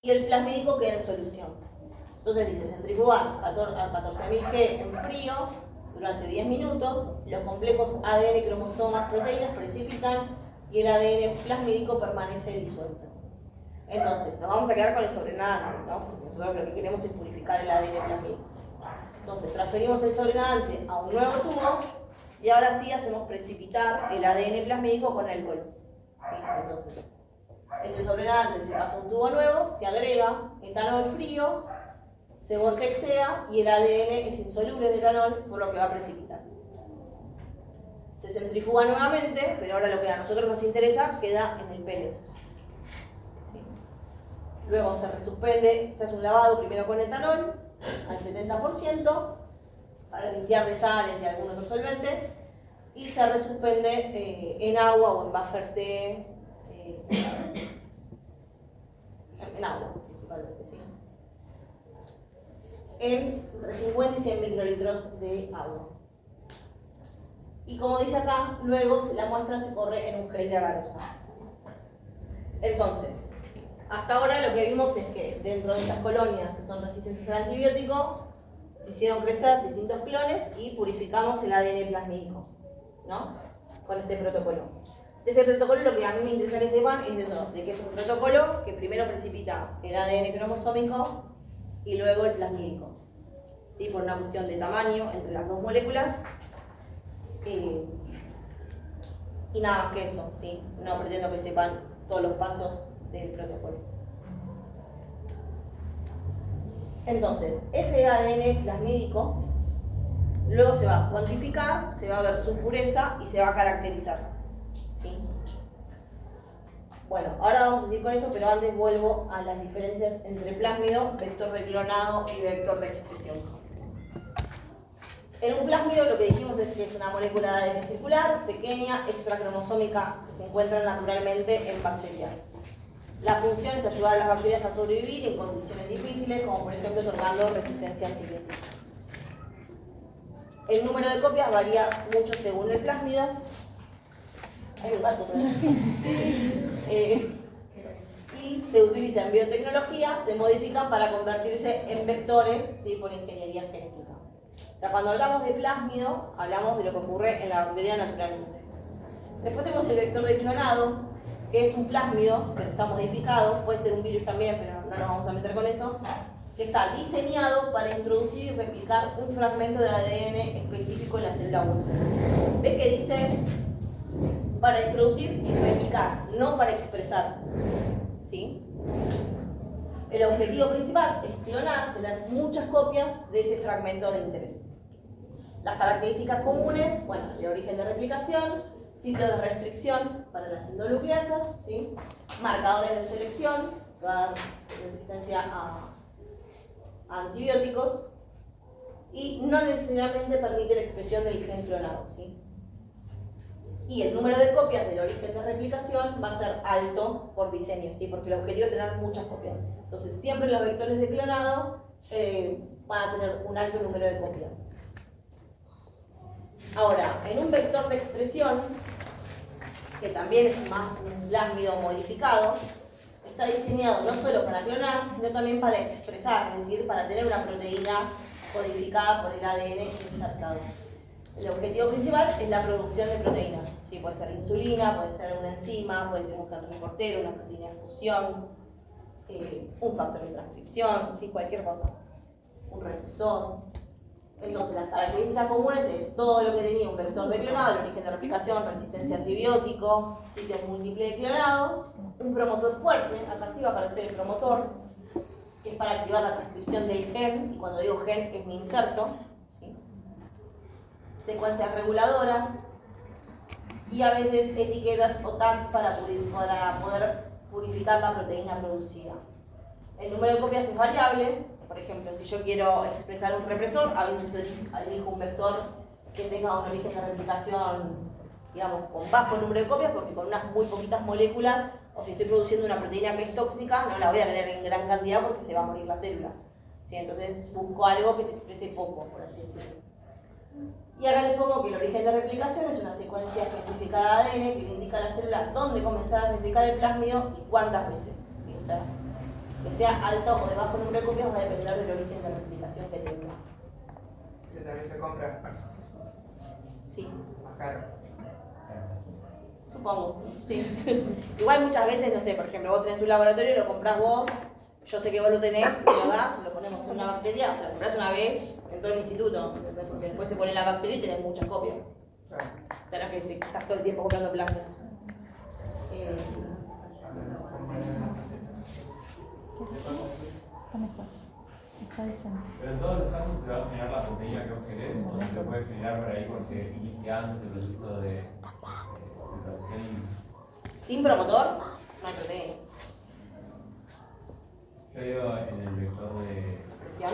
y el plasmídico queda en solución. Entonces dice, centrifugar a 14.000 G en frío durante 10 minutos, los complejos ADN, cromosomas, proteínas precipitan y el ADN plasmídico permanece disuelto. Entonces, nos vamos a quedar con el sobrenadante, ¿no? Porque nosotros lo que queremos es purificar el ADN plasmídico. Entonces, transferimos el sobrenadante a un nuevo tubo y ahora sí hacemos precipitar el ADN plasmídico con alcohol. ¿Sí? Entonces, ese sobrenadante se pasa a un tubo nuevo, se agrega etanol frío, se vortexea y el ADN es insoluble en etanol, por lo que va a precipitar. Se centrifuga nuevamente, pero ahora lo que a nosotros nos interesa queda en el pellet. ¿Sí? Luego se resuspende, se hace un lavado primero con etanol al 70% para limpiar de sales y algún otro solvente y se resuspende en agua o en buffer T, en agua principalmente, ¿sí? Entre 50 y 100 microlitros de agua. Y como dice acá, luego la muestra se corre en un gel de agarosa. Entonces, hasta ahora lo que vimos es que dentro de estas colonias que son resistentes al antibiótico, se hicieron crecer distintos clones y purificamos el ADN plasmídico, ¿no? Con este protocolo. De este protocolo lo que a mí me interesa que sepan es eso, de que es un protocolo que primero precipita el ADN cromosómico y luego el plasmídico, ¿sí? Por una cuestión de tamaño entre las dos moléculas. Y nada más que eso, ¿sí? No pretendo que sepan todos los pasos del protocolo. Entonces, ese ADN plasmídico luego se va a cuantificar, se va a ver su pureza y se va a caracterizar, ¿sí? Bueno, ahora vamos a seguir con eso, pero antes vuelvo a las diferencias entre plásmido, vector de clonado y vector de expresión. En un plásmido lo que dijimos es que es una molécula de ADN circular, pequeña, extracromosómica, que se encuentra naturalmente en bacterias. La función es ayudar a las bacterias a sobrevivir en condiciones difíciles, como por ejemplo otorgando resistencia antibiótica. El número de copias varía mucho según el plásmido. Hay un gato, ¿verdad? Y se utiliza en biotecnología, se modifican para convertirse en vectores, ¿sí? Por ingeniería genética. O sea, cuando hablamos de plásmido, hablamos de lo que ocurre en la bacteria naturalmente. Después tenemos el vector de clonado, que es un plásmido, pero está modificado, puede ser un virus también, pero no nos vamos a meter con eso, que está diseñado para introducir y replicar un fragmento de ADN específico en la célula única. ¿Ves que dice para introducir y replicar, no para expresar? ¿Sí? El objetivo principal es clonar, tener muchas copias de ese fragmento de interés. Las características comunes, bueno, el origen de replicación, sitios de restricción para las endonucleasas, ¿sí? Marcadores de selección, que va a dar resistencia a antibióticos, y no necesariamente permite la expresión del gen clonado, ¿sí? Y el número de copias del origen de replicación va a ser alto por diseño, ¿sí? Porque el objetivo es tener muchas copias. Entonces, siempre los vectores de clonado van a tener un alto número de copias. Ahora, en un vector de expresión, que también es más un plásmido modificado, está diseñado no solo para clonar, sino también para expresar, es decir, para tener una proteína codificada por el ADN insertado. El objetivo principal es la producción de proteínas. ¿Sí? Puede ser insulina, puede ser una enzima, puede ser un gen reportero, una proteína de fusión, un factor de transcripción, ¿sí? Cualquier cosa. Un represor. Entonces, las características comunes es todo lo que tenía un vector de clonado, el origen de replicación, resistencia a antibióticos, sitio múltiple de clonado, un promotor fuerte, acá sí va a aparecer el promotor, que es para activar la transcripción del gen, y cuando digo gen es mi inserto, ¿sí? Secuencias reguladoras, y a veces etiquetas o tags para poder purificar la proteína producida. El número de copias es variable. Por ejemplo, si yo quiero expresar un represor, a veces elijo un vector que tenga un origen de replicación, digamos, con bajo número de copias, porque con unas muy poquitas moléculas, o si estoy produciendo una proteína que es tóxica, no la voy a tener en gran cantidad porque se va a morir la célula. ¿Sí? Entonces busco algo que se exprese poco, por así decirlo. Y acá les pongo que el origen de replicación es una secuencia específica de ADN que le indica a la célula dónde comenzar a replicar el plásmido y cuántas veces. ¿Sí? O sea, que sea alto o de bajo número de copias va a depender del origen de replicación que tenga. Que también se compra Sí. más caro. Supongo, sí. Igual muchas veces, no sé, por ejemplo, vos tenés un laboratorio, lo comprás vos, yo sé que vos lo tenés, me lo das, lo ponemos en una bacteria, o sea, lo comprás una vez en todo el instituto, porque después se pone la bacteria y tenés muchas copias. Claro. Tenés que estás todo el tiempo comprando plasma. Está mejor. Está decente. Pero en todos los casos te va a generar la proteína que vos querés, o se te puede generar por ahí porque inicia antes el proceso de producción y... Sin promotor, no hay proteína. Yo digo en el vector de ¿Presión?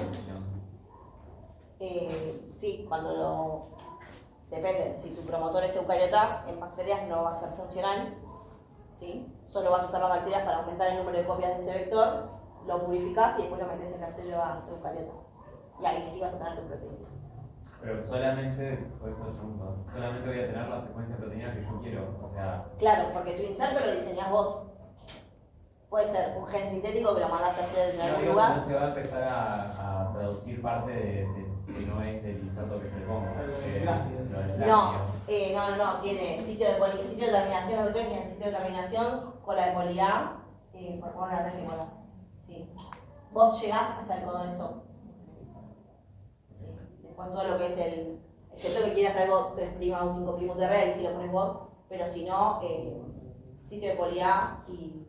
Sí, cuando lo... Depende, si tu promotor es eucariota, en bacterias no va a ser funcional, ¿sí? Solo vas a usar las bacterias para aumentar el número de copias de ese vector, lo purificás y después lo metes en la célula eucariota. Y ahí sí vas a tener tu proteína. Pero solamente, por eso pregunto, solamente voy a tener la secuencia de proteína que yo quiero, o sea... Claro, porque tu inserto lo diseñás vos. Puede ser un gen sintético que lo mandaste a hacer en algún lugar. No se va a empezar a producir parte que no es del inserto que yo le pongo. No, tiene sitio de terminación, los vectores tienen sitio de terminación, cola de poli A, por una técnica. Sí. Vos llegás hasta el codón stop. Sí. Después todo lo que es excepto que quieras algo 3' o 5' de red, si lo pones vos, pero si no, sitio de poli A y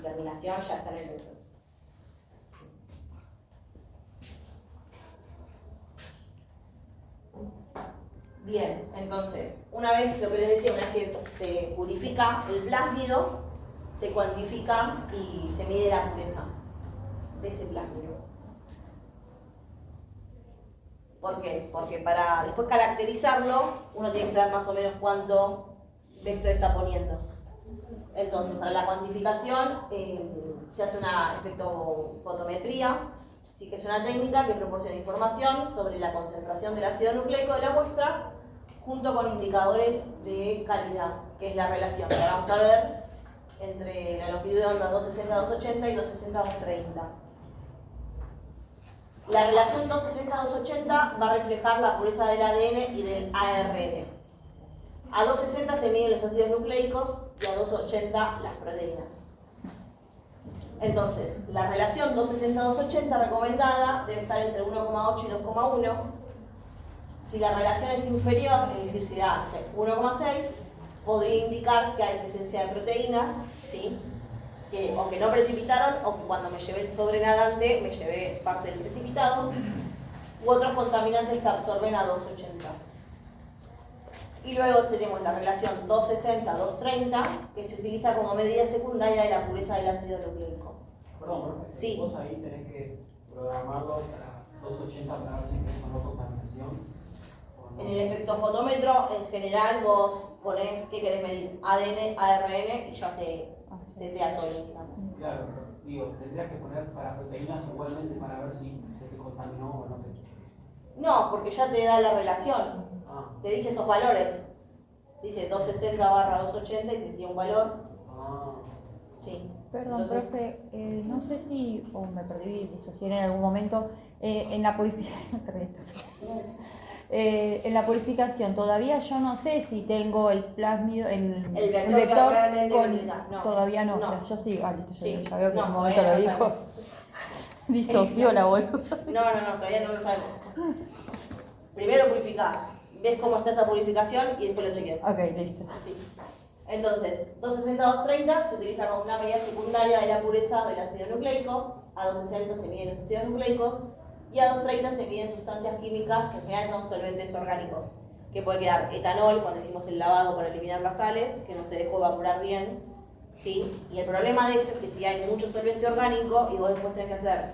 terminación ya está en el vector. Bien, entonces, una vez, lo que les decía, una vez que se purifica el plásmido, se cuantifica y se mide la pureza de ese plásmido. ¿Por qué? Porque para después caracterizarlo, uno tiene que saber más o menos cuánto vector está poniendo. Entonces, para la cuantificación se hace una espectrofotometría, ¿sí? Que es una técnica que proporciona información sobre la concentración del ácido nucleico de la muestra junto con indicadores de calidad, que es la relación que vamos a ver entre la longitud de onda 260-280 y 260-230. La relación 260-280 va a reflejar la pureza del ADN y del ARN. A 260 se miden los ácidos nucleicos y a 280 las proteínas. Entonces, la relación 260-280 recomendada debe estar entre 1,8 y 2,1. Si la relación es inferior, es decir, si da 1,6, podría indicar que hay presencia de proteínas, ¿sí? O que no precipitaron, o que cuando me llevé el sobrenadante me llevé parte del precipitado, u otros contaminantes que absorben a 280. Y luego tenemos la relación 260-230, que se utiliza como medida secundaria de la pureza del ácido nucleico. Perdón, profe, sí. Vos ahí tenés que programarlo para 280 para ver si tenés o no contaminación. ¿O no? En el espectrofotómetro, en general, vos ponés qué querés medir, ADN, ARN, y ya se te asocia, digamos. Claro, pero digo, tendrías que poner para proteínas igualmente para ver si se te contaminó o no te... No, porque ya te da la relación. Te dice estos valores. Dice 260/280 y te tiene un valor. Sí. Perdón, Entonces, profe, no sé si, o me perdí, disocié en algún momento, en la purificación, en la purificación todavía yo no sé si tengo el plásmido, el vector con, no, todavía no, no. o sea, yo sí, listo, Sí. ya veo que en un momento todavía lo no dijo, sabemos. disoció la boluda. No, todavía no lo sabemos. Primero purificás, ves cómo está esa purificación y después lo chequeas. Ok, listo. Sí. Entonces, 260-230 se utiliza como una medida secundaria de la pureza del ácido nucleico, a 260 se miden los ácidos nucleicos y a 230 se miden sustancias químicas que en general son solventes orgánicos, que puede quedar etanol cuando hicimos el lavado para eliminar las sales, que no se dejó evaporar bien, ¿sí? Y el problema de esto es que si hay mucho solvente orgánico y vos después tenés que hacer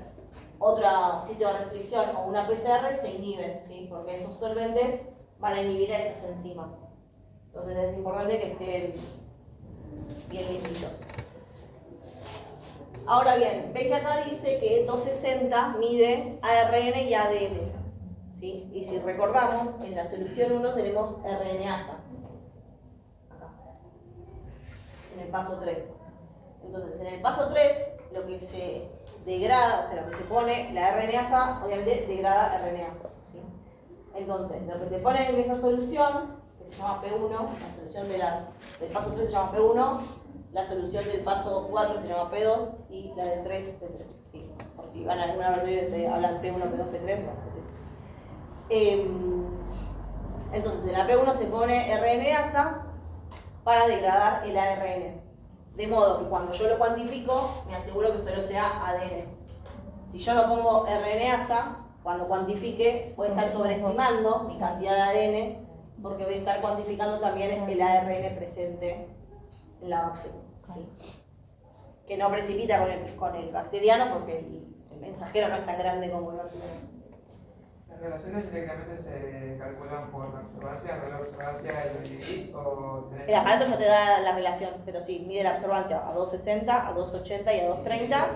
otro sitio de restricción o una PCR, se inhiben, ¿sí? Porque esos solventes van a inhibir a esas enzimas. Entonces es importante que estén bien limpitos. Ahora bien, ven que acá dice que 260 mide ARN y ADN, ¿sí? Y si recordamos, en la solución 1 tenemos RNasa, acá, en el paso 3. Entonces, en el paso 3, lo que se degrada, o sea, lo que se pone, la RNasa obviamente degrada RNA. ¿Sí? Entonces, lo que se pone en esa solución, que se llama P1, la solución del paso 3 se llama P1, la solución del paso 4 se llama P2 y la del 3 P3. ¿Sí? Por si van a algún laboratorio y te hablan P1, P2, P3, bueno, es eso. Entonces, en la P1 se pone RNasa para degradar el ARN. De modo que cuando yo lo cuantifico, me aseguro que solo sea ADN. Si yo no pongo RNasa, cuando cuantifique, voy a estar sobreestimando mi cantidad de ADN, porque voy a estar cuantificando también el ARN presente en la bacteria. ¿Sí? Que no precipita con el bacteriano, porque el mensajero no es tan grande como el bacteriano. ¿Las relaciones directamente se calculan por la absorbancia? ¿La absorbancia lo dividís o tenés...? El aparato ya te da la relación, pero sí, mide la absorbancia a 260, a 280 y a 230.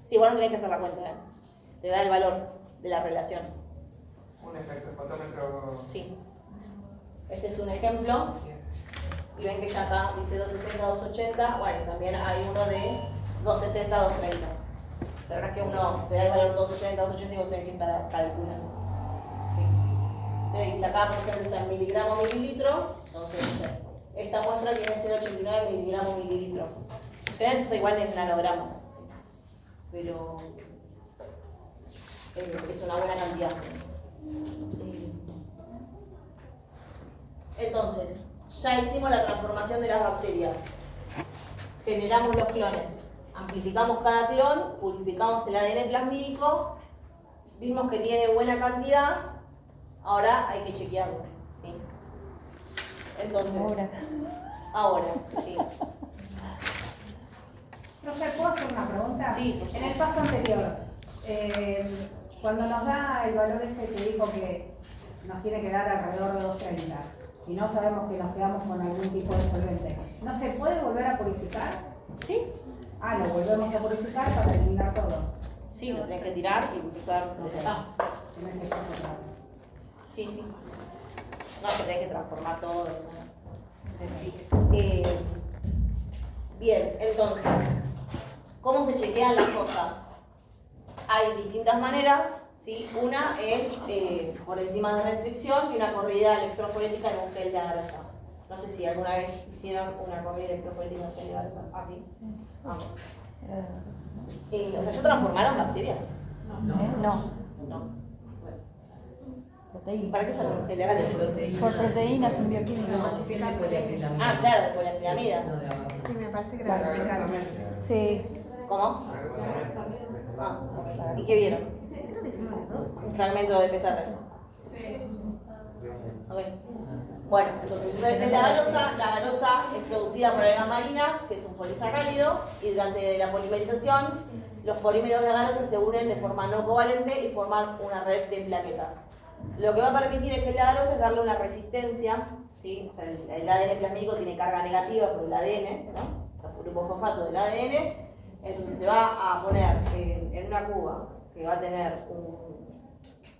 Sí, vos no tenés que hacer la cuenta, ¿eh? Te da el valor de la relación. Un efecto fotómetro. Sí. Este es un ejemplo. Y ven que ya acá dice 260, 280. Bueno, también hay uno de 260, 230. Pero no es que uno te da el valor 260, 280 y vos tenés que estar calculando. ¿Sí? Entonces dice acá, por ejemplo, está en miligramo mililitro. Entonces, esta muestra tiene 0,89 miligramo mililitro. En general eso es igual en nanogramos. Pero es una buena cantidad. Entonces, ya hicimos la transformación de las bacterias. Generamos los clones. Amplificamos cada clon, purificamos el ADN plasmídico, vimos que tiene buena cantidad, ahora hay que chequearlo. ¿Sí? Entonces, ahora, sí. Profe, ¿puedo hacer una pregunta? Sí. En el paso anterior, cuando nos da el valor ese que dijo que nos tiene que dar alrededor de 230, si no sabemos que nos quedamos con algún tipo de solvente, ¿no se puede volver a purificar? ¿Sí? Ah, lo volvemos a purificar para eliminar todo. Sí, lo tenés que tirar y empezar desde acá. En ese caso, claro. Sí, sí. No, que tenés que transformar todo. Bien, entonces, ¿cómo se chequean las cosas? Hay distintas maneras, ¿sí? Una es por enzimas de restricción y una corrida electroforética en un gel de agarrosa. No sé si alguna vez hicieron una corrida electroforética en un gel de agarrosa. ¿Ah, sí? Ah. O sea, ¿ya transformaron bacterias? No. No. Proteína. ¿Para qué usan un gel de agarrosa? Por proteínas en bioquímica. Ah, claro, de poliacrilamida. Sí, me parece que la practicaron. Sí. ¿Cómo? Ah, ¿y qué vieron? Creo que hicimos las dos. Un fragmento de PCR. Ok. Bueno, entonces la ganosa es producida por algas marinas, que es un polisacárido, y durante la polimerización los polímeros de la ganosa se unen de forma no covalente y forman una red de plaquetas. Lo que va a permitir el gel de agarrosa es darle una resistencia, ¿sí? O sea, el ADN plasmídico tiene carga negativa por el ADN, ¿no? El grupo fosfato del ADN, entonces se va a poner en una cuba que va a tener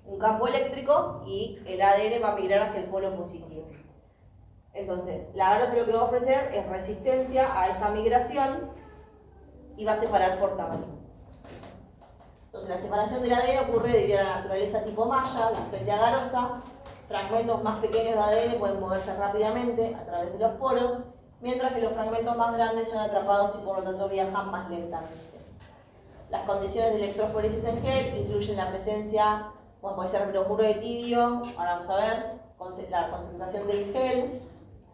un campo eléctrico y el ADN va a migrar hacia el polo positivo. Entonces, la agarrosa lo que va a ofrecer es resistencia a esa migración y va a separar por tamaño. Entonces, la separación del ADN ocurre debido a la naturaleza tipo malla, la gel de agarrosa. Fragmentos más pequeños de ADN pueden moverse rápidamente a través de los poros, mientras que los fragmentos más grandes son atrapados y por lo tanto viajan más lentamente. Las condiciones de electroforesis en gel incluyen la presencia, bueno, puede ser bromuro de tidio, ahora vamos a ver, la concentración del gel,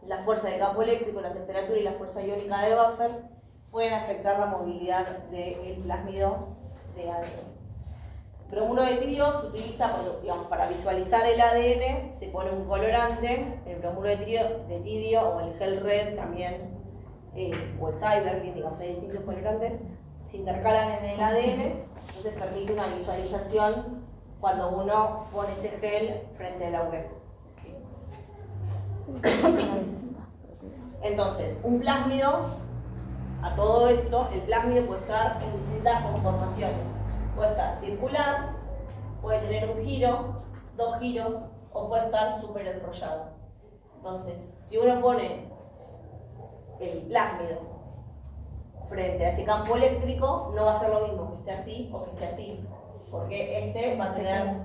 la fuerza del campo eléctrico, la temperatura y la fuerza iónica del buffer pueden afectar la movilidad del plásmido de ADN. Bromuro de tidio se utiliza para visualizar el ADN, se pone un colorante, el bromuro de tidio o el gel red también, o el cyber, digamos, hay distintos colorantes, se intercalan en el ADN, entonces permite una visualización cuando uno pone ese gel frente a la UV. Entonces, un plásmido, a todo esto, el plásmido puede estar en distintas conformaciones. Puede estar circular, puede tener un giro, dos giros, o puede estar súper enrollado. Entonces, si uno pone el plásmido frente a ese campo eléctrico no va a ser lo mismo que esté así o que esté así, porque este va a tener,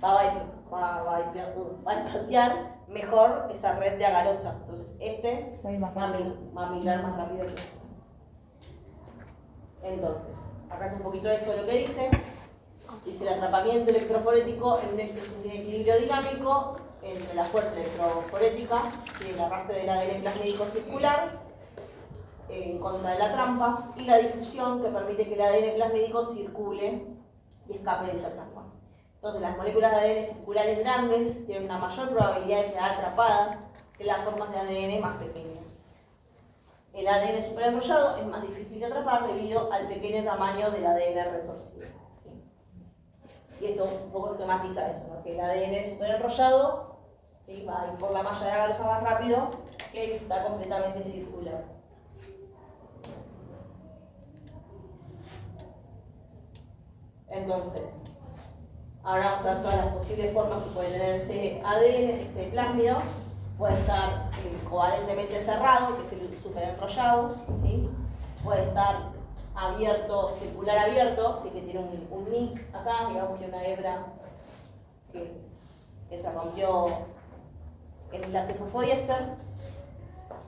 va a espaciar mejor esa red de agarosa, entonces este va a migrar más rápido que este. Entonces, acá es un poquito eso lo que dice el atrapamiento electroforético es un equilibrio dinámico entre la fuerza electroforética y el arrastre del ADN plasmídico circular en contra de la trampa y la difusión que permite que el ADN plasmídico circule y escape de esa trampa. Entonces las moléculas de ADN circulares grandes tienen una mayor probabilidad de quedar atrapadas que las formas de ADN más pequeñas. El ADN superenrollado es más difícil de atrapar debido al pequeño tamaño del ADN retorcido. ¿Sí? Y esto un poco esquematiza eso, ¿no? Que el ADN superenrollado, ¿sí?, va a ir por la malla de agarosa más rápido que el que está completamente circular. Entonces, ahora vamos a ver todas las posibles formas que puede tener ese ADN, ese plásmido. Puede estar covalentemente cerrado, que es el superenrollado, ¿sí? Puede estar abierto, circular abierto, ¿sí?, que tiene un nick acá, digamos que una hebra que se rompió en el enlace fosfodiéster.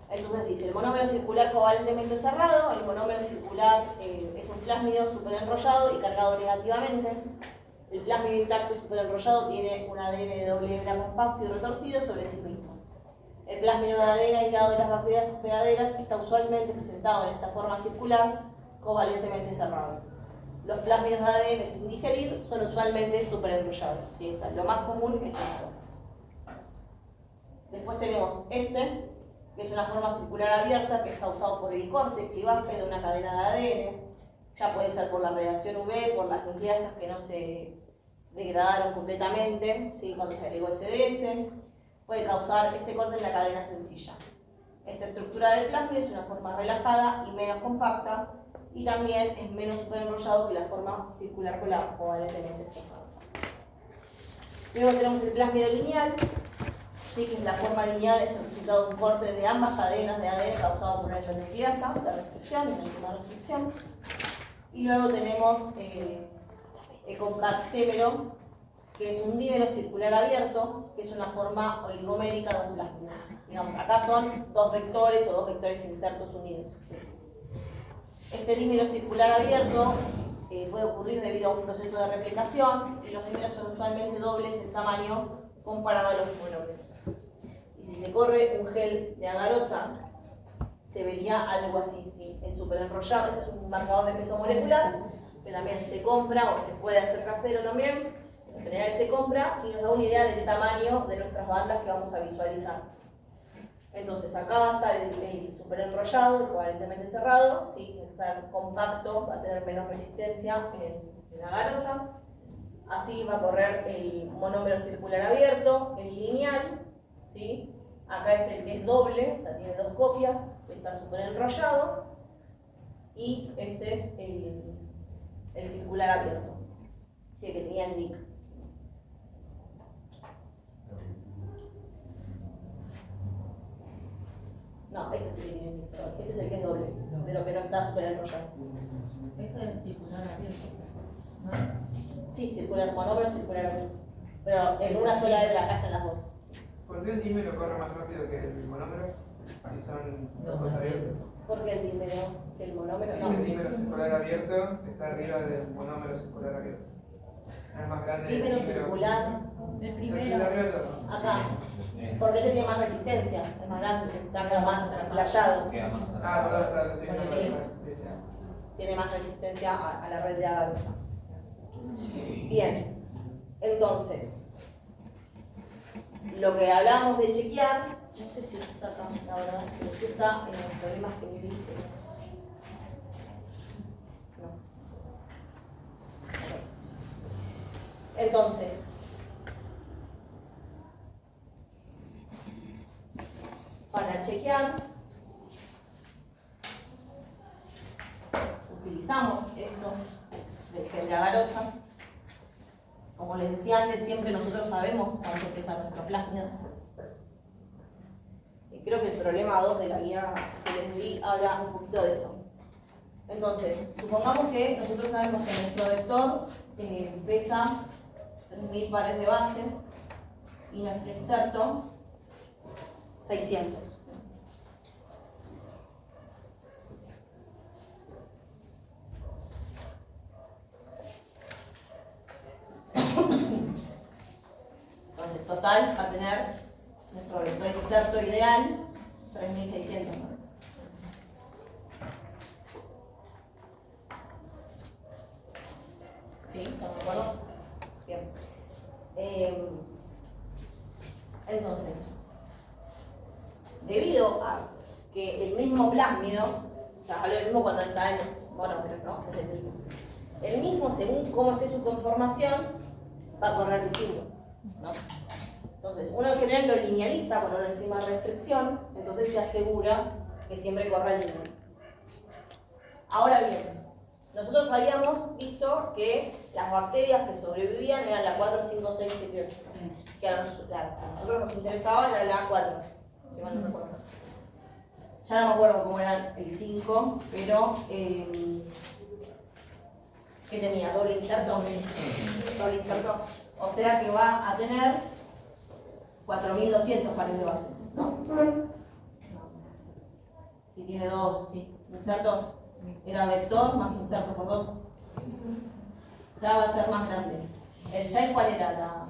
Entonces dice, el monómero circular covalentemente cerrado, el monómero circular es un plásmido superenrollado y cargado negativamente. El plásmido intacto y superenrollado tiene un ADN de doble hebra compacto y retorcido sobre sí mismo. El plásmido de ADN aislado de las bacterias hospedaderas está usualmente presentado en esta forma circular, covalentemente cerrado. Los plásmidos de ADN sin digerir son usualmente superenrollados, ¿sí? O sea, lo más común es esto. Después tenemos este, que es una forma circular abierta que es causado por el corte, clivaje de una cadena de ADN. Ya puede ser por la radiación UV, por las nucleasas que no se degradaron completamente, ¿sí?, cuando se agregó SDS. Puede causar este corte en la cadena sencilla. Esta estructura del plásmido es una forma relajada y menos compacta y también es menos superenrollado que la forma circular covalentemente cerrada. Luego tenemos el plásmido lineal, ¿sí?, que es la forma lineal, es el resultado de un corte de ambas cadenas de ADN causado por una endonucleasa, la restricción y la enzima restricción. Y luego tenemos el concaptémero, que es un dímero circular abierto, que es una forma oligomérica de un plásmido. Digamos, acá son dos vectores o dos vectores insertos unidos, ¿sí? Este dímero circular abierto puede ocurrir debido a un proceso de replicación y los dímeros son usualmente dobles en tamaño comparado a los monómeros. Y si se corre un gel de agarosa, se vería algo así, ¿sí? El superenrollado, este es un marcador de peso molecular, que también se compra o se puede hacer casero también. En general se compra y nos da una idea del tamaño de nuestras bandas que vamos a visualizar. Entonces acá va a estar el superenrollado, covalentemente cerrado, ¿sí?, va a estar compacto, va a tener menos resistencia en la agarosa. Así va a correr el monómero circular abierto, el lineal, ¿sí? Acá es el que es doble, o sea, tiene dos copias, está superenrollado. Y este es el circular abierto, ¿sí?, el que tenía el nick. No, este es el que tiene el, este es el que es doble, pero que no está superenrollado. Este es circular abierto, ¿no? Sí, circular, monómero circular abierto. Pero en una sola hebra, acá están las dos. ¿Por qué el dímero corre más rápido que el monómero? Si son dos cosas abiertas. ¿Por qué el dímero que el monómero? No. El dímero circular abierto está arriba del monómero circular abierto. Es más grande el Dímero circular, El primero. acá. Porque este tiene más resistencia, es más grande, está como más playado. Ah, verdad, Sí. Tiene más resistencia a la red de agarosa. Bien, entonces, lo que hablábamos de chequear, no sé si está acá, la verdad, pero sí está en los problemas que me diste. No. Entonces, para chequear, utilizamos esto del gel de agarosa. Como les decía antes, siempre nosotros sabemos cuánto pesa nuestro plásmido. Y creo que el problema 2 de la guía que les di habla un poquito de eso. Entonces, supongamos que nosotros sabemos que nuestro vector pesa 3000 pares de bases y nuestro inserto 600. Entonces, total va a tener nuestro vector inserto ideal 3600. ¿Sí? ¿Estamos de acuerdo? Bien. Entonces, debido a que el mismo plásmido, o sea, hablo del mismo cuando está en monómero, ¿no? Es el mismo. El mismo, según cómo esté su conformación, va a correr distinto, ¿no? Entonces, uno en general lo linealiza con una enzima de restricción, entonces se asegura que siempre corra lineal. Ahora bien, nosotros habíamos visto que las bacterias que sobrevivían eran la 4, 5, 6, 7, 8. Que a nosotros nos interesaba era la 4, si mal no recuerdo. Ya no me acuerdo cómo era el 5, pero ¿qué tenía? Doble inserto. Doble inserto. O sea que va a tener 4200 pares de bases, ¿no? Si tiene dos insertos, era vector más inserto por 2. O sea, va a ser más grande. ¿El 6 cuál era?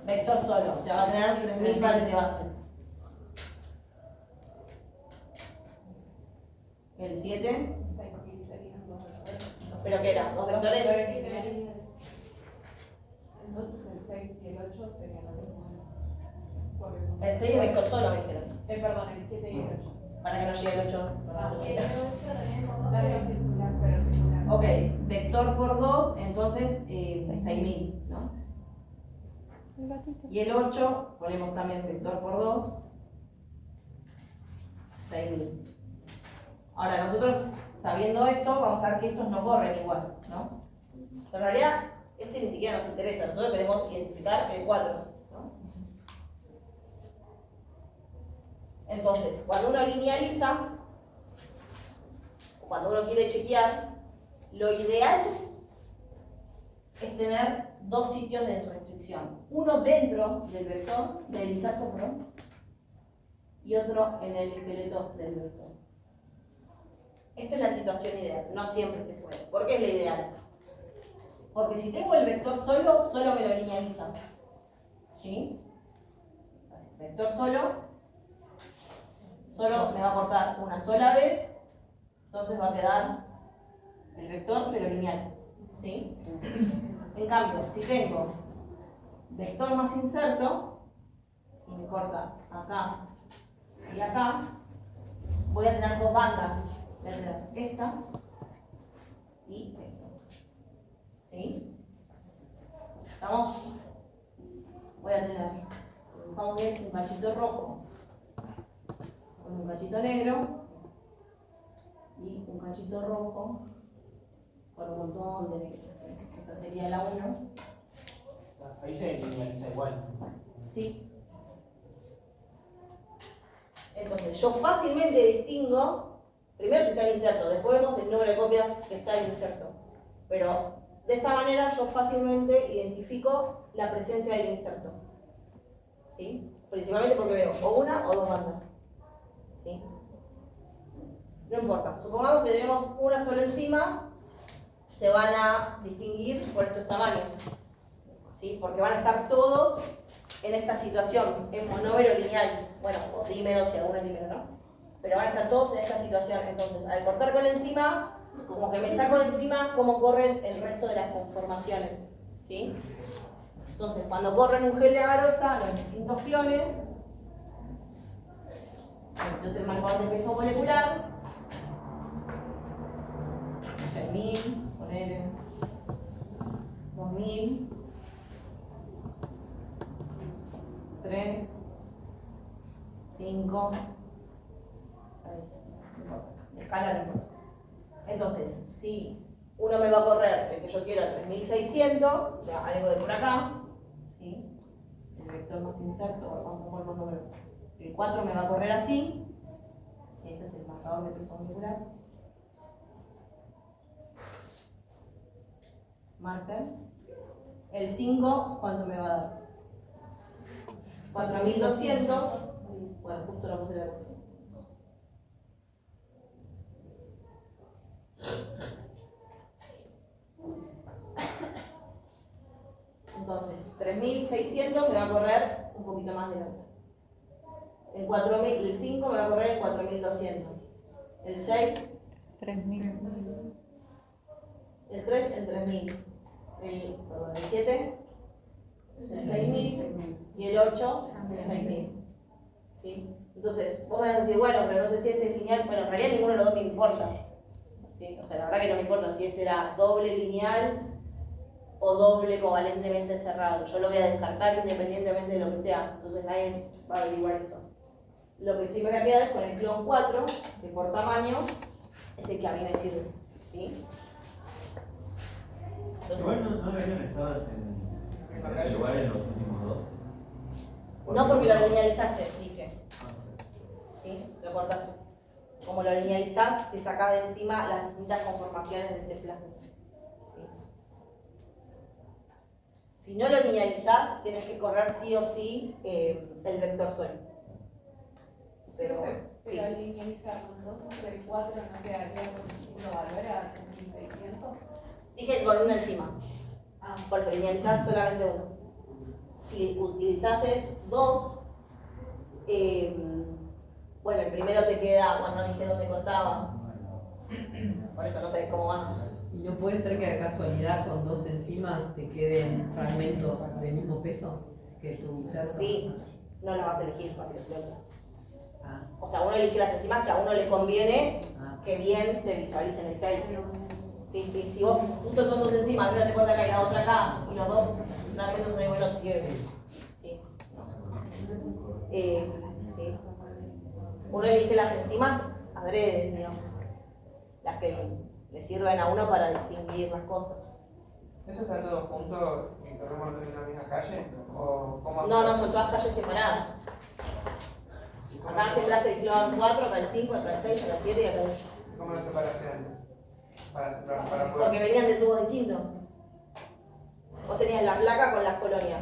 Vector solo, o sea, va a tener 3000 pares de bases. ¿El 7? ¿Pero qué era? ¿Dos vectores? Entonces el 6 y el 8 serían lo mismo. El 6 es vector solo, me dijeron. Perdón, el 7 y el 8. Para que no llegue el 8. Dale circular, pero circular. Ok, vector por 2, entonces 6000, ¿no? Y el 8, ponemos también vector por 2, 6000. Ahora, nosotros, sabiendo esto, vamos a ver que estos no corren igual, ¿no? Pero en realidad, este ni siquiera nos interesa, nosotros queremos identificar el 4, ¿no? Entonces, cuando uno linealiza, o cuando uno quiere chequear, lo ideal es tener dos sitios de restricción. Uno dentro del vector, del inserto, perdón, y otro en el esqueleto del vector. Esta es la situación ideal, no siempre se puede. ¿Por qué es la ideal? Porque si tengo el vector solo, solo me lo linealiza. ¿Sí? Así, vector solo me va a cortar una sola vez, entonces va a quedar el vector pero lineal. ¿Sí? En cambio, si tengo vector más inserto, y me corta acá y acá, voy a tener dos bandas. Voy a tener esta y esta. ¿Sí? ¿Estamos? Voy a tener, vamos bien, un cachito rojo con un cachito negro y un cachito rojo con un montón de negro. Esta sería la 1. Ahí se linealiza igual. Sí. Entonces, yo fácilmente distingo, primero si está el inserto, después vemos el número de copias que está el inserto. Pero de esta manera yo fácilmente identifico la presencia del inserto. ¿Sí? Principalmente porque veo o una o dos bandas. ¿Sí? No importa, supongamos que tenemos una sola enzima, se van a distinguir por estos tamaños. ¿Sí? Porque van a estar todos en esta situación, en monómero lineal, bueno, o dímero si alguno es dímero, ¿no? Pero van a estar todos en esta situación. Entonces, al cortar con la enzima, como que me saco de encima cómo corren el resto de las conformaciones. ¿Sí? Entonces, cuando corren un gel de agarosa, los distintos clones, eso es el marcador de peso molecular, 6000, ponele 2000, 3, 5, 6, no importa, escala no importa. Entonces, si uno me va a correr el que yo quiero 3600, o sea, algo de por acá, ¿sí? El vector más inserto, vamos a poner el número. El 4 me va a correr así, ¿sí? Este es el marcador de peso molecular. margen. El 5, ¿cuánto me va a dar? 4200. Bueno, justo lo puse la cosa. Entonces, 3600 me va a correr un poquito más de la otra. El 5 me va a correr en 4200. El 6, 3000. el 3 en 3000. El 7 en 6000. Y el 8 en 6000. ¿Sí? Entonces, vos me vas a decir, bueno, pero no sé si este es lineal. Bueno, en realidad ninguno de los dos me importa. ¿Sí? O sea, la verdad que no me importa si este era doble lineal o doble covalentemente cerrado. Yo lo voy a descartar independientemente de lo que sea. Entonces nadie va a averiguar eso. Lo que sí me voy a quedar es con el clon 4, que por tamaño es el que a mí me sirve. ¿Sí? Entonces, Igual no deberían estar en este lugar en los últimos dos. no porque lo linealizaste, dije. ¿Sí? Lo cortaste. Como lo linealizás, te sacás de encima las distintas conformaciones de ese plasma. ¿Sí? Si no lo linealizás, tienes que correr sí o sí el vector suelo. Pero, sí. Pero al linealizarlo, entonces el 4 no quedaría con un valor a 3600. Dije con una encima. Ah, Por eso linealizás solamente uno. Si utilizases dos, bueno, el primero te queda, bueno, no dije dónde cortaba. Por eso no sé cómo vamos. ¿Y no puede ser que de casualidad con dos enzimas te queden fragmentos del mismo peso que tu inserto? Sí, no lo vas a elegir, vas a elegir otro. Ah, O sea, uno elige las enzimas que a uno le conviene ah. que bien se visualice en el hélice. Sí, si vos justo son dos enzimas, una te corta acá y la otra acá, y los dos fragmentos son iguales, no te sirve. Sí. Sí. Uno elige las enzimas adrede, digamos. Las que le sirven a uno para distinguir las cosas. ¿Eso está todo junto y corremos en una misma calle? ¿O cómo No, son todas calles separadas. Acá sembraste el clon 4, acá el 5, acá el 6, acá el 7 y acá el 8. ¿Cómo lo separaste antes? Para Porque poder... venían de tubos distintos. Vos tenías la placa con las colonias.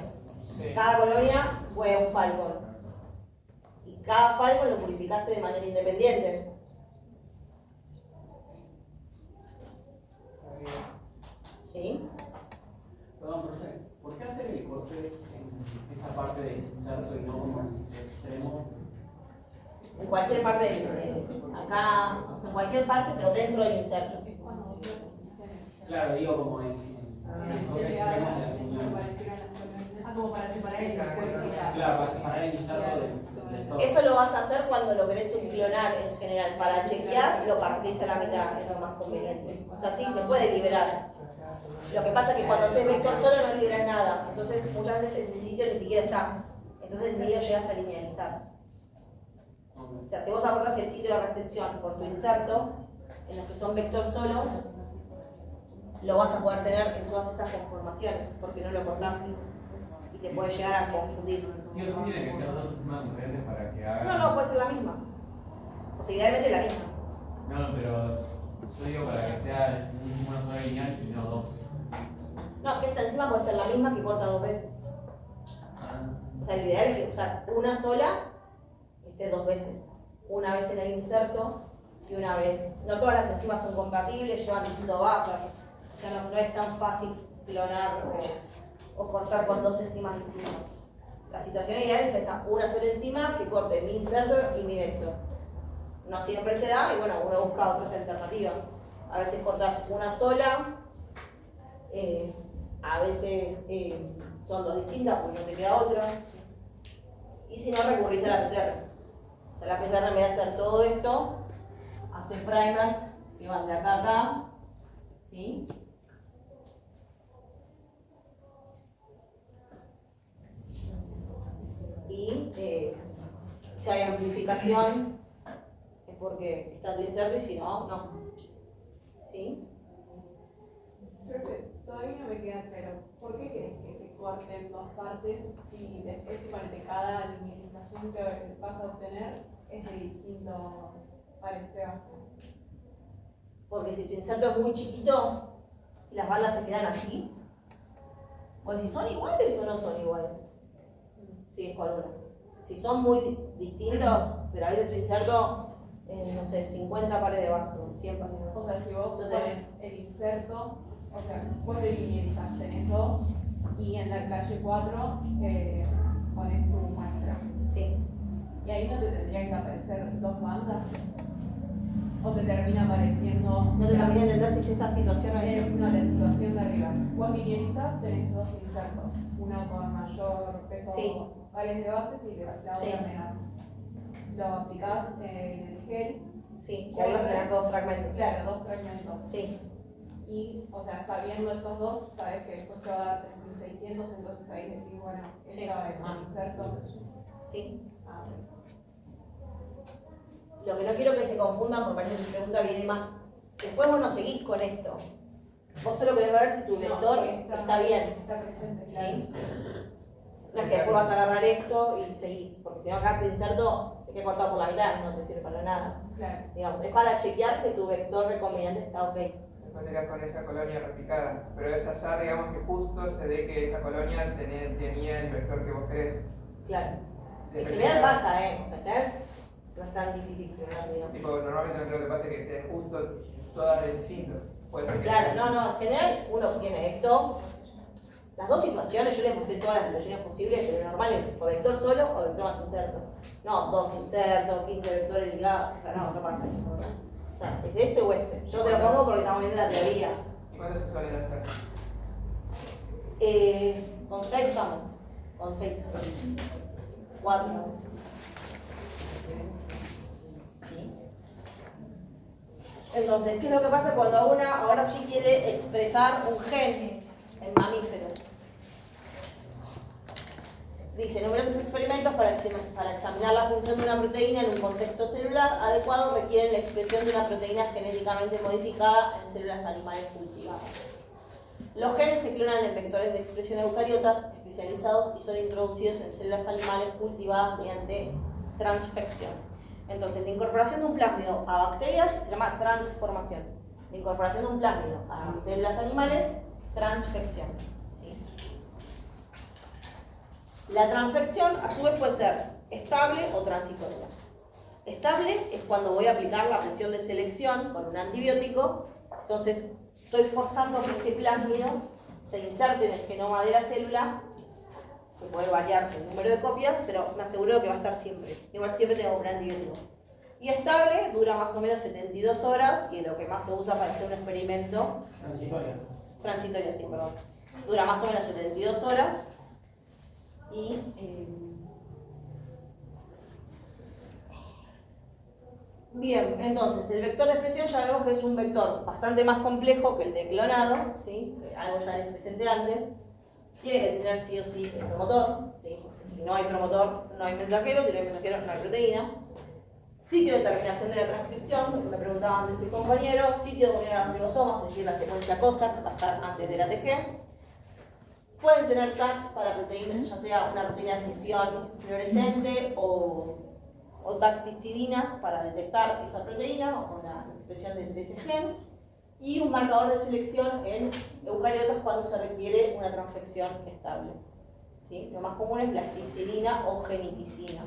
Sí. Cada colonia fue un falcon. Y cada falcon lo purificaste de manera independiente. ¿Sí? Perdón, profe, ¿por qué hacer el corte en esa parte del inserto y no como en el extremo? En cualquier parte acá, o sea, en cualquier parte, pero dentro del inserto. Claro, digo como en los dos extremos de la señal. como para separar el cuerpo y la... Claro, para separar el inserto del todo. Eso lo vas a hacer cuando lo querés subclonar en general. Para chequear, lo partís a la mitad, es lo más conveniente. O sea, sí, se puede liberar. Lo que pasa es que cuando haces vector solo no liberas nada. Entonces, muchas veces ese sitio ni siquiera está. Entonces, ni lo llegas a linealizar. O sea, si vos abordás el sitio de restricción por tu inserto, en los que son vector solo, lo vas a poder tener en todas esas conformaciones, porque no lo cortás y te puede llegar a confundir. Sí o sí tiene que ser dos sistemas diferentes para que hagan... No, puede ser la misma. O sea, idealmente la misma. No, pero yo digo para que sea una sola lineal y no dos. No, que esta encima puede ser la misma que corta dos veces. O sea, lo ideal es que usar una sola esté dos veces. Una vez en el inserto y una vez. No todas las enzimas son compatibles, llevan distinto buffer. O sea, no es tan fácil clonar o cortar con dos enzimas distintas. La situación ideal es esa, una sola enzima que corte mi inserto y mi vector. No siempre se da y bueno, uno busca otras alternativas. A veces cortas una sola, a veces son dos distintas porque no te queda otra. Y si no, recurrís a la PCR. O sea, la PCR en vez de hacer todo esto, hace primers que van de acá a acá, ¿sí? Y si hay amplificación es porque está tu inserto y si no, no. ¿Sí? Profe, todavía no me queda claro. ¿Por qué querés que se corten dos partes si después de cada linealización que vas a obtener es de distinto parece base? Porque si tu inserto es muy chiquito, y las bandas te quedan así, o si son iguales o no son iguales, sigues con una. Si son muy distintos, pero ahí de tu inserto, no sé, 50 pares de vasos, 100 pares de vasos. O sea, si vos Entonces, pones el inserto, o sea, vos te linealizás, tenés 2 y en la calle 4 pones tu muestra. sí. Y ahí no te tendrían que aparecer 2 bandas. O te termina apareciendo. No te terminé de entender si esta situación ahí. No, la situación de arriba. Vos linealizás, tenés 2 insertos. Uno con mayor peso, Sí. pares de bases y la otra Sí. menor. Lo aplicás en el gel. Sí, y ahí vas a tener 2 fragmentos. Claro, 2 fragmentos. Sí, Y, o sea, sabiendo esos 2, sabes que después te va a dar 3600, entonces ahí decís, bueno, Sí. esta es el inserto. sí. Ah, bueno. Lo que no quiero que se confundan, porque parece que tu pregunta viene más. Después vos no seguís con esto. Vos solo querés ver si tu vector No, sí, está bien. Está presente, claro. ¿Sí? No es que después vas a agarrar esto y seguís, porque si no acá tu inserto te queda cortado por la mitad, no te sirve para nada. Claro. Digamos, es para chequear que tu vector recombinante está ok. Después te quedas con esa colonia replicada. Pero es azar, digamos, que justo se dé que esa colonia tenía el vector que vos querés. Claro. De En replicada. general pasa, O sea, en general no es tan difícil que no digamos. Tipo, normalmente no creo que pase que esté justo todas de distinto. Puede ser que Claro, no, en general uno tiene esto. Las dos situaciones, yo les mostré todas las situaciones posibles, pero lo normal es o vector solo o vector más inserto. No, 2 insertos, 15 vectores ligados, o sea, no pasa eso. O sea, es este o este. Yo se lo pongo porque estamos viendo la teoría. ¿Y cuánto se suelen hacer? Con 6 estamos. Con 6. 4. Entonces, ¿qué es lo que pasa cuando una ahora sí quiere expresar un gen en mamíferos? Dice, numerosos experimentos para examinar la función de una proteína en un contexto celular adecuado requieren la expresión de una proteína genéticamente modificada en células animales cultivadas. Los genes se clonan en vectores de expresión eucariotas especializados y son introducidos en células animales cultivadas mediante transfección. Entonces, la incorporación de un plásmido a bacterias se llama transformación. La incorporación de un plásmido a células animales, transfección. ¿Sí? La transfección, a su vez, puede ser estable o transitoria. Estable es cuando voy a aplicar la función de selección con un antibiótico, entonces estoy forzando que ese plásmido se inserte en el genoma de la célula, que puede variar el número de copias, pero me aseguro que va a estar siempre. Igual siempre tengo un antibiótico. Y estable dura más o menos 72 horas, que es lo que más se usa para hacer un experimento. Transitoria, sí, perdón. Dura más o menos 72 horas. Y bien, entonces el vector de expresión ya vemos que es un vector bastante más complejo que el de clonado, ¿sí? Algo ya les presenté antes. Tiene que tener sí o sí el promotor, ¿sí? Porque si no hay promotor no hay mensajero, si no hay mensajero no hay proteína. Sitio de terminación de la transcripción, lo que me preguntaba antes el compañero, sitio de unión a los ribosomas, es decir, la secuencia COSAC, que va a estar antes de la TG. Pueden tener tags para proteínas, ya sea una proteína de función fluorescente o tags histidinas para detectar esa proteína o la expresión de ese gen. Y un marcador de selección en eucariotas cuando se requiere una transfección estable. ¿Sí? Lo más común es plasticina o geniticina.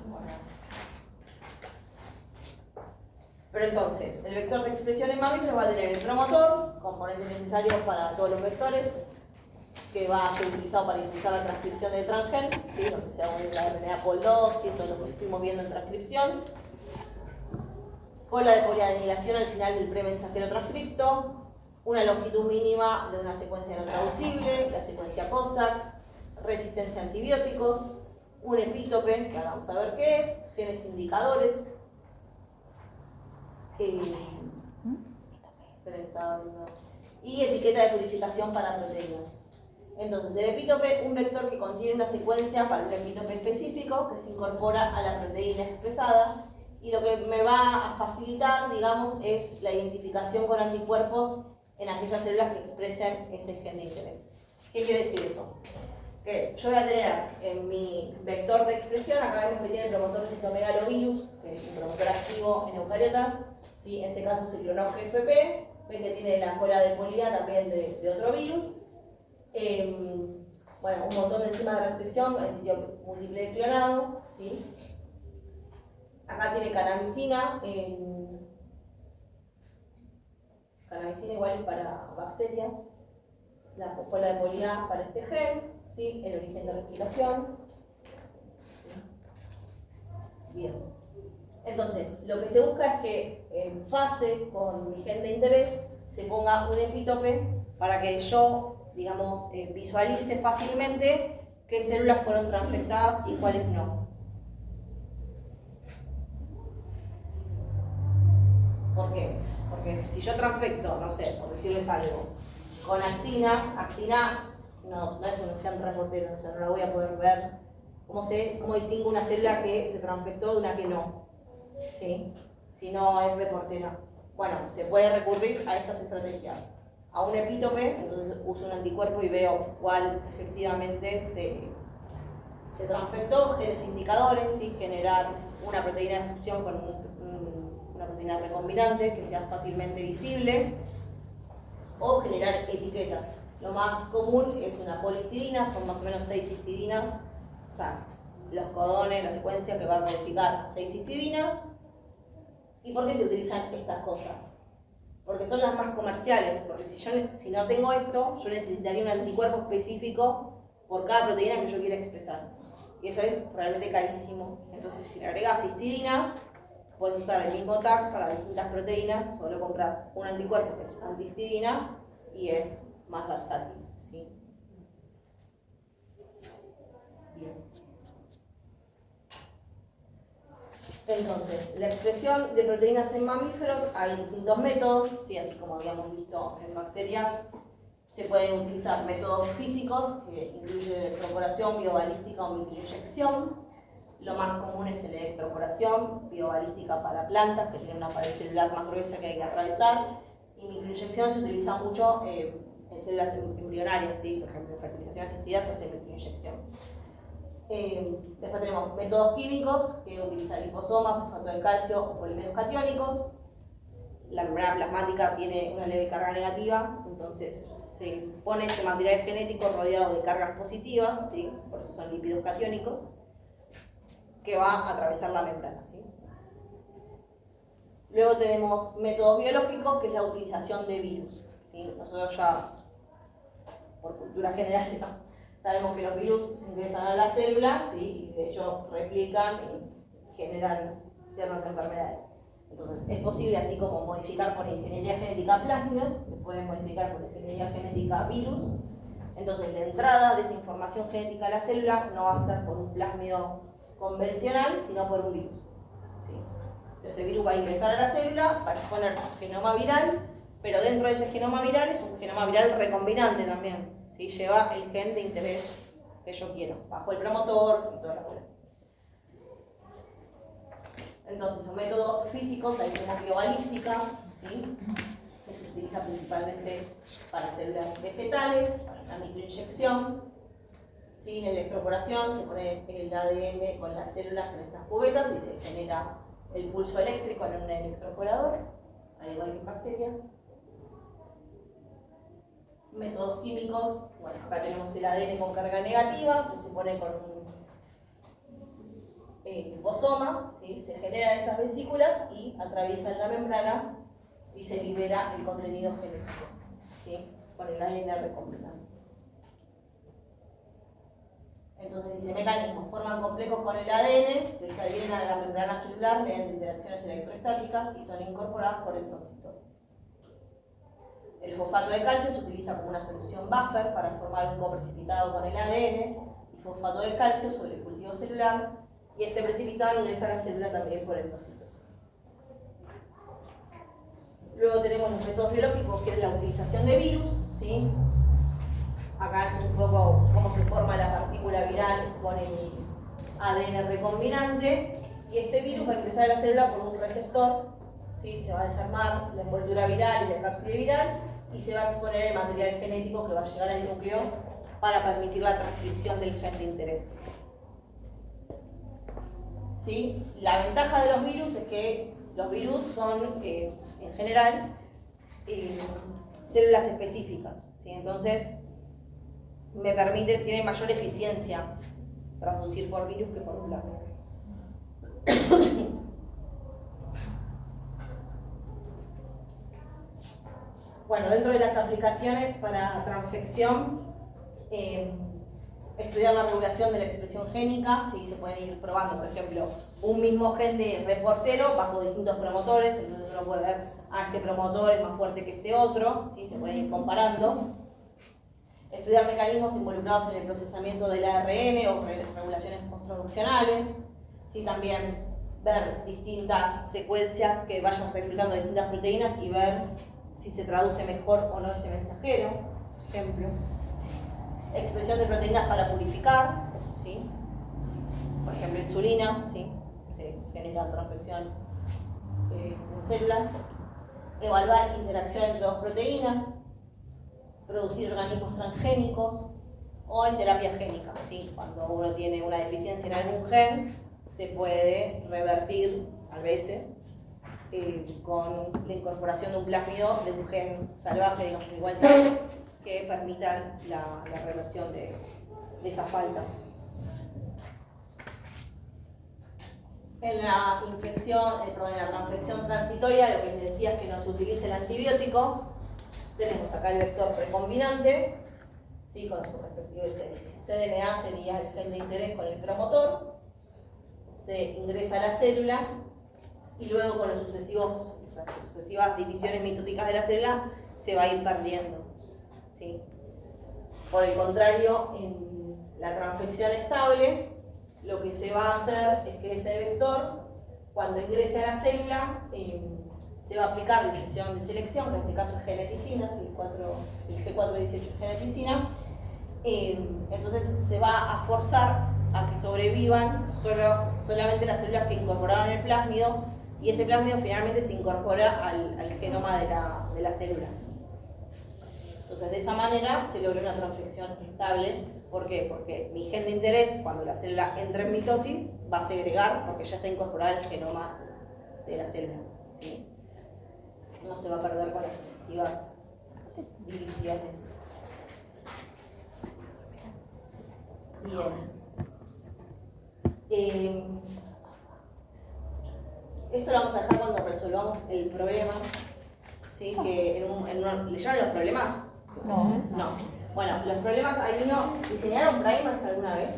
Pero entonces, el vector de expresión en mamíferos va a tener el promotor, componente necesario para todos los vectores, que va a ser utilizado para impulsar la transcripción del transgen, ¿sí? Donde se va a unir la RNA POL2, y todo lo que estuvimos viendo en transcripción. Cola de poliadenilación al final del premensajero transcripto, una longitud mínima de una secuencia no traducible, la secuencia COSAC, resistencia a antibióticos, un epítope, que ahora vamos a ver qué es, genes indicadores, y etiqueta de purificación para proteínas. Entonces, el epítope, un vector que contiene una secuencia para un epítope específico que se incorpora a la proteína expresada, y lo que me va a facilitar, digamos, es la identificación con anticuerpos en aquellas células que expresen ese gen de interés. ¿Qué quiere decir eso? Que yo voy a tener en mi vector de expresión, acá vemos que tiene el promotor de citomegalovirus, que es un promotor activo en eucariotas, ¿sí? En este caso se clonó GFP, Ven que tiene la cola de polía también de otro virus. Bueno, un montón de enzimas de restricción en sitio múltiple de clonado, ¿sí? Acá tiene canamicina. Canamicina igual es para bacterias. La cola de polía para este gen, ¿sí? El origen de replicación. Bien. Entonces, lo que se busca es que en fase con mi gen de interés se ponga un epítope para que yo, digamos, visualice fácilmente qué células fueron transfectadas y cuáles no. ¿Por qué? Porque si yo transfecto, no sé, por decirles algo, con actina no es un gen reportero, o sea, no la voy a poder ver. ¿Cómo distingo una célula que se transfectó de una que no? ¿Sí? Si no es reportera. Bueno, se puede recurrir a estas estrategias. A un epítope, entonces uso un anticuerpo y veo cuál efectivamente se transfectó, genes indicadores, ¿sí? Generar una proteína de fusión con una proteína recombinante que sea fácilmente visible, o generar etiquetas. Lo más común es una polihistidina, son más o menos 6 histidinas, o sea, los codones, la secuencia que va a codificar 6 histidinas. ¿Y por qué se utilizan estas cosas? Porque son las más comerciales, porque si no tengo esto, yo necesitaría un anticuerpo específico por cada proteína que yo quiera expresar. Y eso es realmente carísimo. Entonces, si le agregas histidinas, puedes usar el mismo tag para distintas proteínas, solo compras un anticuerpo que es antihistidina y es más versátil, ¿sí? Bien. Entonces, la expresión de proteínas en mamíferos, hay distintos métodos, ¿sí? Así como habíamos visto en bacterias, se pueden utilizar métodos físicos, que incluyen electroporación, biobalística o microinyección. Lo más común es la electroporación, biobalística para plantas, que tienen una pared celular más gruesa que hay que atravesar, y microinyección se utiliza mucho en células embrionarias, ¿sí? Por ejemplo, en fertilización asistida se hace microinyección. Después tenemos métodos químicos que utilizan liposomas, fosfato de calcio o polímeros catiónicos. La membrana plasmática tiene una leve carga negativa, entonces se pone ese material genético rodeado de cargas positivas, ¿sí? Por eso son lípidos catiónicos, que va a atravesar la membrana, ¿sí? Luego tenemos métodos biológicos, que es la utilización de virus, ¿sí? Nosotros ya, por cultura general, sabemos que los virus ingresan a la célula, ¿sí? Y de hecho replican y generan ciertas enfermedades. Entonces, es posible, así como modificar por ingeniería genética plásmidos, se puede modificar por ingeniería genética virus. Entonces, la entrada de esa información genética a la célula no va a ser por un plásmido convencional, sino por un virus, ¿sí? Entonces, el virus va a ingresar a la célula, va a exponer su genoma viral, pero dentro de ese genoma viral es un genoma viral recombinante también, ¿sí? Lleva el gen de interés que yo quiero, bajo el promotor y toda la bola. Entonces, los métodos físicos, ahí tenemos biobalística, ¿sí? Que se utiliza principalmente para células vegetales, para la microinyección, ¿sí? En electroporación se pone el ADN con las células en estas cubetas y se genera el pulso eléctrico en un electroporador, al igual que en bacterias. Métodos químicos, bueno, acá tenemos el ADN con carga negativa, que se pone con un liposoma, ¿sí? Se generan estas vesículas y atraviesan la membrana y se libera el contenido genético, ¿sí? Con el ADN recombinante. Entonces dice mecanismos, forman complejos con el ADN que se adhieren a la membrana celular mediante interacciones electroestáticas y son incorporadas por endocitosis. El fosfato de calcio se utiliza como una solución buffer para formar un coprecipitado con el ADN y fosfato de calcio sobre el cultivo celular, y este precipitado ingresa a la célula también por endocitosis. Luego tenemos los métodos biológicos, que es la utilización de virus, ¿sí? Acá es un poco cómo se forma la partícula viral con el ADN recombinante, y este virus va a ingresar a la célula por un receptor, ¿sí? Se va a desarmar la envoltura viral y la cápside viral y se va a exponer el material genético que va a llegar al núcleo para permitir la transcripción del gen de interés. ¿Sí? La ventaja de los virus es que los virus son, en general, células específicas, ¿sí? Entonces me permite, tiene mayor eficiencia transducir por virus que por un plasmid. Bueno, dentro de las aplicaciones para transfección, estudiar la regulación de la expresión génica, ¿sí? Se pueden ir probando, por ejemplo, un mismo gen de reportero bajo distintos promotores, entonces uno puede ver, este promotor es más fuerte que este otro, ¿sí? Se pueden ir comparando. Estudiar mecanismos involucrados en el procesamiento del ARN o regulaciones posttraduccionales, ¿sí? También ver distintas secuencias que vayan reclutando distintas proteínas y ver si se traduce mejor o no ese mensajero, por ejemplo. Expresión de proteínas para purificar, ¿sí? Por ejemplo, insulina, ¿sí? Se genera transfección en células. Evaluar interacción entre dos proteínas, producir organismos transgénicos o en terapia génica, ¿sí? Cuando uno tiene una deficiencia en algún gen, se puede revertir a veces con la incorporación de un plásmido de un gen salvaje, digamos, igual que permita la reversión de esa falta. En la transfección transitoria, lo que les decía es que no se utilice el antibiótico. Tenemos acá el vector precombinante, ¿sí? Con su respectivo cDNA sería el gen de interés con el promotor. Se ingresa a la célula y luego con las sucesivas divisiones mitóticas de la célula se va a ir perdiendo, ¿sí? Por el contrario, en la transfección estable, lo que se va a hacer es que ese vector, cuando ingrese a la célula, se va a aplicar la inyección de selección, que en este caso es geneticina, el G418 es geneticina, entonces se va a forzar a que sobrevivan solamente las células que incorporaron el plásmido, y ese plásmido finalmente se incorpora al genoma de la célula. Entonces, de esa manera se logra una transfección estable. ¿Por qué? Porque mi gen de interés, cuando la célula entra en mitosis, va a segregar porque ya está incorporada al genoma de la célula, ¿sí? No se va a perder con las sucesivas divisiones. Bien. Esto lo vamos a dejar cuando resolvamos el problema, ¿sí? Que ¿leyeron los problemas? No. Bueno, los problemas, hay uno, ¿diseñaron primers alguna vez?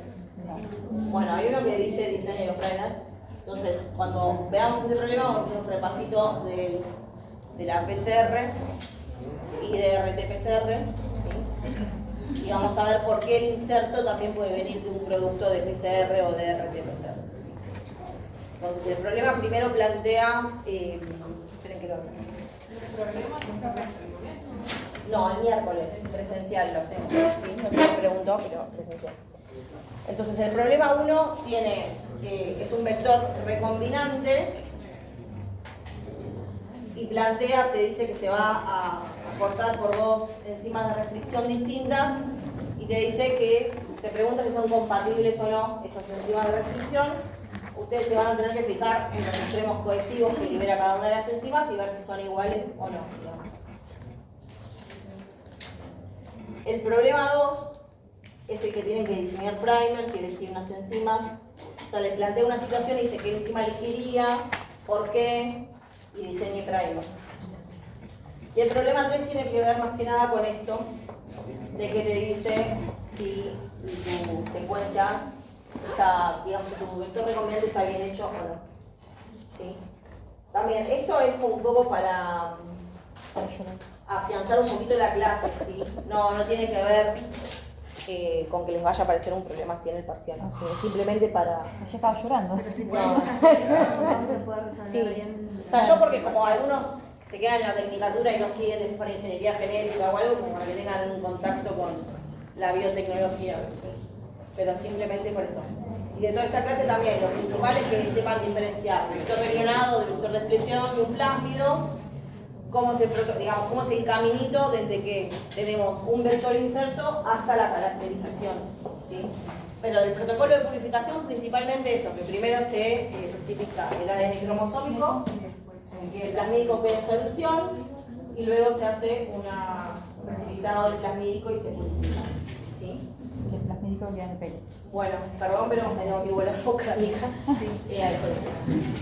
No. Bueno, hay uno que dice diseño de primers. Entonces, cuando veamos ese problema, vamos a hacer un repasito de la PCR y de RT-PCR, ¿sí? Y vamos a ver por qué el inserto también puede venir de un producto de PCR o de RT-PCR. Entonces, el problema primero plantea... esperen que lo vean. ¿El problema nunca pasa el lunes? No, el miércoles, presencial lo hacemos, ¿sí? No se me preguntó, pero presencial. Entonces, el problema 1 es un vector recombinante y plantea, te dice que se va a cortar por dos enzimas de restricción distintas y te dice te pregunta si son compatibles o no esas enzimas de restricción. Ustedes se van a tener que fijar en los extremos cohesivos que libera cada una de las enzimas y ver si son iguales o no. El problema 2 es el que tienen que diseñar primers y elegir unas enzimas. O sea, le plantea una situación y dice qué enzima elegiría, por qué, y diseñe primers. Y el problema 3 tiene que ver más que nada con esto, de que te dice si tu secuencia está, digamos, tu vector recombinante está bien hecho o no. ¿Sí? También, esto es un poco para afianzar un poquito la clase, ¿sí? No tiene que ver con que les vaya a aparecer un problema así en el parcial, ¿no? Simplemente para... Yo estaba llorando. Pero si podemos hacerlo, vamos a poder resolver bien. O sea, yo porque como algunos se quedan en la tecnicatura y no siguen después para ingeniería genética o algo, como para que tengan un contacto con la biotecnología, ¿sí? Pero simplemente por eso. Y de toda esta clase también, lo principal es que sepan diferenciar vector de clonado del vector de expresión y un plásmido, cómo es el caminito desde que tenemos un vector inserto hasta la caracterización, ¿sí? Pero del protocolo de purificación principalmente eso, que primero se especifica el ADN cromosómico, que el plasmídico quede en solución, y luego se hace un precipitado del plasmídico y se purifica. ¿Sí? El plasmídico queda en el pelo. Bueno, perdón, pero me tengo que volver a boca, hija. Sí, al colegio.